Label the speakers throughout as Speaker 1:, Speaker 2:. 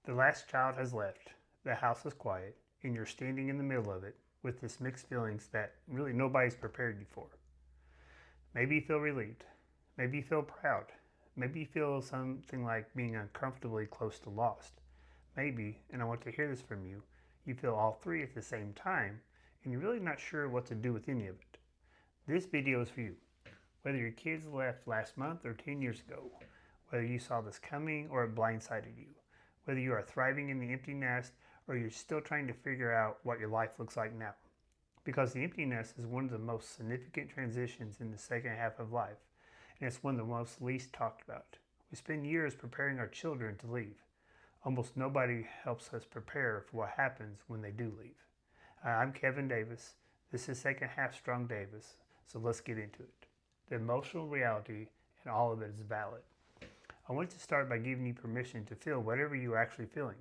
Speaker 1: The last child has left, the house is quiet, and you're standing in the middle of it with this mixed feelings that really nobody's prepared you for. Maybe you feel relieved. Maybe you feel proud. Maybe you feel something like being uncomfortably close to lost. Maybe, and I want to hear this from you, you feel all three at the same time and you're really not sure what to do with any of it. This video is for you. Whether your kids left last month or 10 years ago, whether you saw this coming or it blindsided you, whether you are thriving in the empty nest or you're still trying to figure out what your life looks like now. Because the empty nest is one of the most significant transitions in the second half of life, and it's one of the most least talked about. We spend years preparing our children to leave. Almost nobody helps us prepare for what happens when they do leave. I'm Kevin Davis. This is Second Half Strong Davis, so let's get into it. The emotional reality and all of it is valid. I want to start by giving you permission to feel whatever you're actually feeling,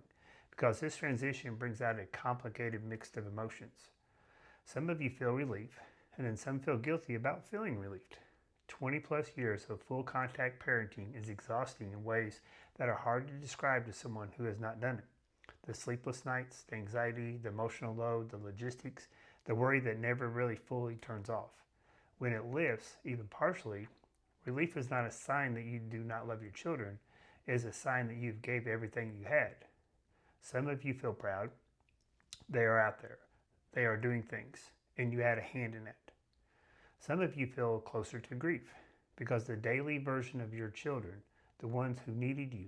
Speaker 1: because this transition brings out a complicated mix of emotions. Some of you feel relief, and then some feel guilty about feeling relieved. 20 plus years of full contact parenting is exhausting in ways that are hard to describe to someone who has not done it. The sleepless nights, the anxiety, the emotional load, the logistics, the worry that never really fully turns off. When it lifts, even partially, relief is not a sign that you do not love your children. It is a sign that you've gave everything you had. Some of you feel proud. They are out there. They are doing things, and you had a hand in it. Some of you feel closer to grief because the daily version of your children, the ones who needed you,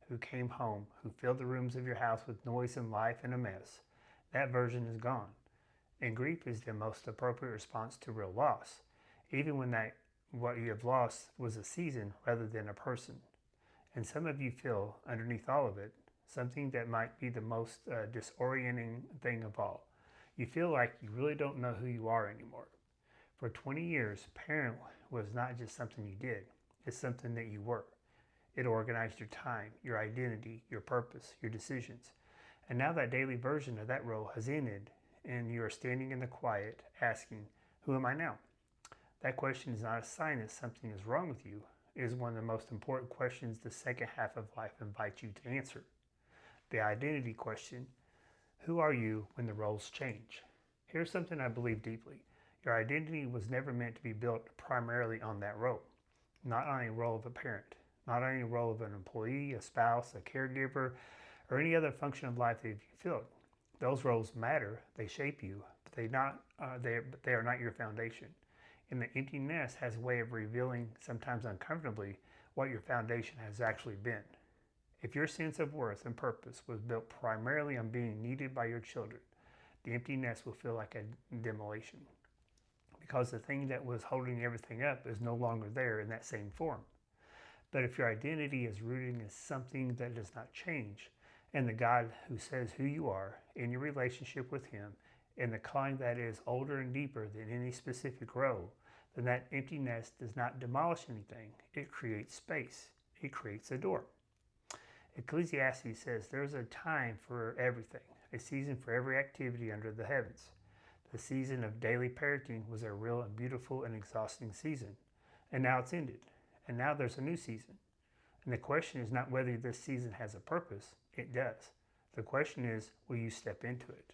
Speaker 1: who came home, who filled the rooms of your house with noise and life and a mess, that version is gone. And grief is the most appropriate response to real loss, even when what you have lost was a season rather than a person. And some of you feel, underneath all of it, something that might be the most disorienting thing of all. You feel like you really don't know who you are anymore. For 20 years, parent was not just something you did, it's something that you were. It organized your time, your identity, your purpose, your decisions. And now that daily version of that role has ended, and you are standing in the quiet asking, who am I now? That question is not a sign that something is wrong with you. It is one of the most important questions the second half of life invites you to answer. The identity question, who are you when the roles change? Here's something I believe deeply. Your identity was never meant to be built primarily on that role, not on a role of a parent, not on a role of an employee, a spouse, a caregiver, or any other function of life that you filled. Those roles matter, they shape you, but they are not your foundation. And the empty nest has a way of revealing, sometimes uncomfortably, what your foundation has actually been. If your sense of worth and purpose was built primarily on being needed by your children, the empty nest will feel like a demolition, because the thing that was holding everything up is no longer there in that same form. But if your identity is rooted in something that does not change, and the God who says who you are in your relationship with Him, and the calling that is older and deeper than any specific role, then that empty nest does not demolish anything. It creates space. It creates a door. Ecclesiastes says there's a time for everything, a season for every activity under the heavens. The season of daily parenting was a real and beautiful and exhausting season, and now it's ended, and now there's a new season. And the question is not whether this season has a purpose, it does. The question is, will you step into it?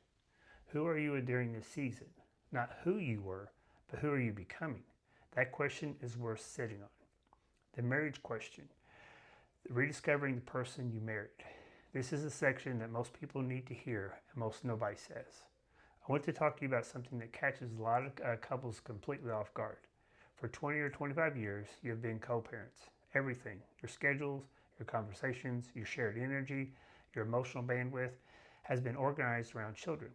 Speaker 1: Who are you during this season? Not who you were, but who are you becoming? That question is worth sitting on. The marriage question, rediscovering the person you married. This is a section that most people need to hear and most nobody says. I want to talk to you about something that catches a lot of couples completely off guard. For 20 or 25 years, you have been co-parents. Everything, your schedules, your conversations, your shared energy, your emotional bandwidth has been organized around children.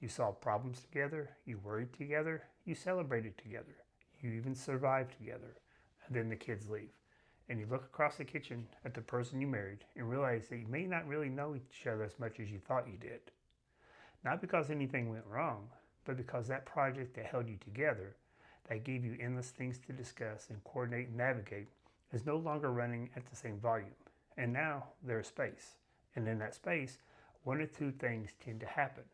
Speaker 1: You solved problems together, you worried together, you celebrated together, you even survived together, and then the kids leave. And you look across the kitchen at the person you married and realize that you may not really know each other as much as you thought you did. Not because anything went wrong, but because that project that held you together, that gave you endless things to discuss and coordinate and navigate, is no longer running at the same volume. And now there's space. And in that space, one or two things tend to happen.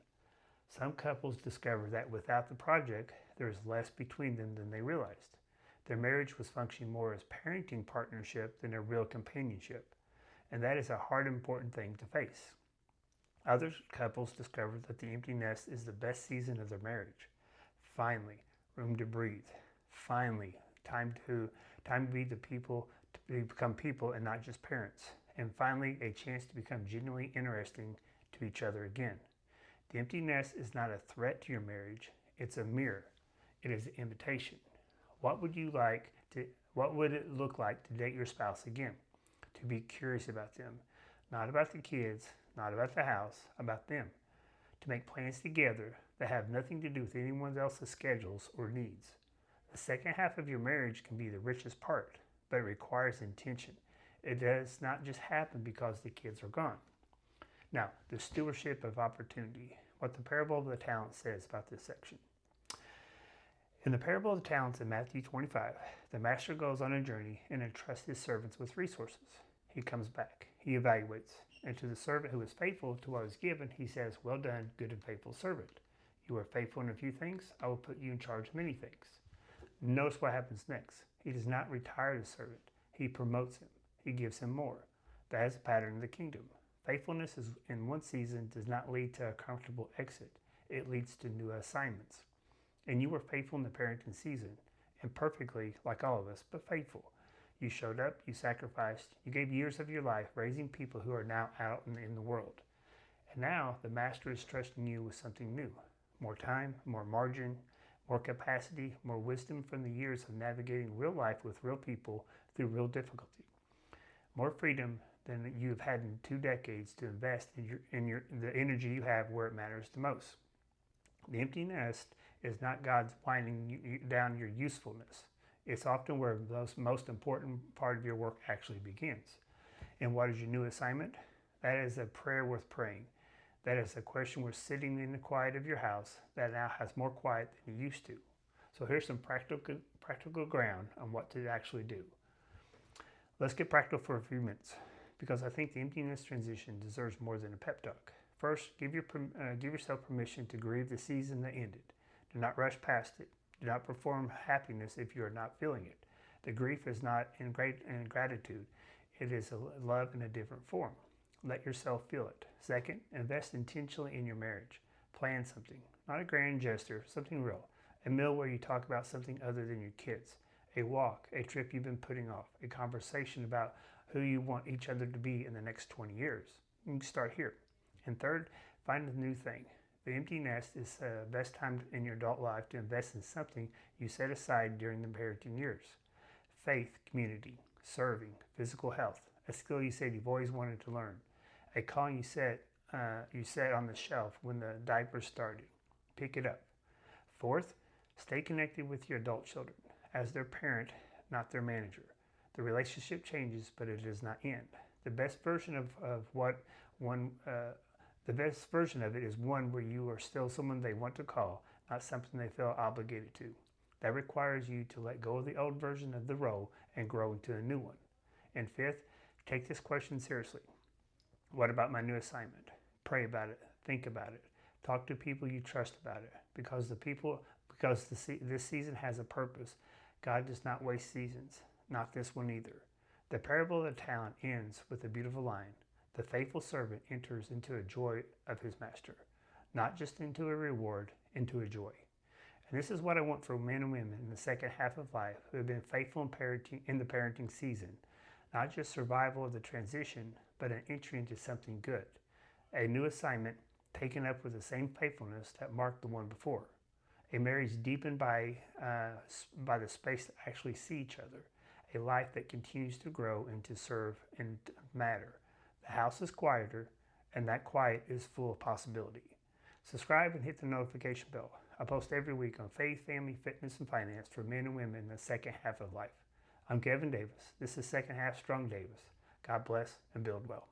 Speaker 1: Some couples discover that without the project, there's less between them than they realized. Their marriage was functioning more as parenting partnership than a real companionship. And that is a hard, important thing to face. Other couples discover that the empty nest is the best season of their marriage. Finally, room to breathe. Finally, time to be the people, to become people and not just parents. And finally, a chance to become genuinely interesting to each other again. The empty nest is not a threat to your marriage, it's a mirror. It is an invitation. What would you like to what would it look like to date your spouse again? To be curious about them, not about the kids, not about the house, about them. To make plans together that have nothing to do with anyone else's schedules or needs. The second half of your marriage can be the richest part, but it requires intention. It does not just happen because the kids are gone. Now, the stewardship of opportunity, what the parable of the talents says about this section. In the parable of the talents in Matthew 25, the master goes on a journey and entrusts his servants with resources. He comes back, he evaluates, and to the servant who is faithful to what is given, he says, "Well done, good and faithful servant. You are faithful in a few things, I will put you in charge of many things." Notice what happens next. He does not retire the servant, he promotes him, he gives him more. That is a pattern of the kingdom. Faithfulness in one season does not lead to a comfortable exit, it leads to new assignments. And you were faithful in the parenting season, imperfectly like all of us, but faithful. You showed up, you sacrificed, you gave years of your life raising people who are now out in the world. And now the master is trusting you with something new. More time, more margin, more capacity, more wisdom from the years of navigating real life with real people through real difficulty. More freedom than you've had in 2 decades to invest in the energy you have where it matters the most. The empty nest is not God's winding down your usefulness. It's often where the most important part of your work actually begins. And what is your new assignment? That is a prayer worth praying. That is a question worth sitting in the quiet of your house that now has more quiet than you used to. So here's some practical ground on what to actually do. Let's get practical for a few minutes because I think the emptiness transition deserves more than a pep talk. First, give yourself permission to grieve the season that ended. Do not rush past it. Do not perform happiness if you are not feeling it. The grief is not ingratitude. It is a love in a different form. Let yourself feel it. Second, invest intentionally in your marriage. Plan something, not a grand gesture, something real. A meal where you talk about something other than your kids. A walk, a trip you've been putting off. A conversation about who you want each other to be in the next 20 years. You can start here. And third, find a new thing. The empty nest is the best time in your adult life to invest in something you set aside during the parenting years. Faith, community, serving, physical health, a skill you said you've always wanted to learn, a calling you set on the shelf when the diapers started. Pick it up. Fourth, stay connected with your adult children as their parent, not their manager. The relationship changes, but it does not end. The best version the best version of it is one where you are still someone they want to call, not something they feel obligated to. That requires you to let go of the old version of the role and grow into a new one. And fifth, take this question seriously. What about my new assignment? Pray about it. Think about it. Talk to people you trust about it. Because this season has a purpose. God does not waste seasons. Not this one either. The parable of the talent ends with a beautiful line. The faithful servant enters into a joy of his master, not just into a reward, into a joy. And this is what I want for men and women in the second half of life who have been faithful in the parenting season. Not just survival of the transition, but an entry into something good. A new assignment taken up with the same faithfulness that marked the one before. A marriage deepened by the space to actually see each other. A life that continues to grow and to serve and matter. The house is quieter, and that quiet is full of possibility. Subscribe and hit the notification bell. I post every week on faith, family, fitness, and finance for men and women in the second half of life. I'm Kevin Davis. This is Second Half Strong Davis. God bless and build well.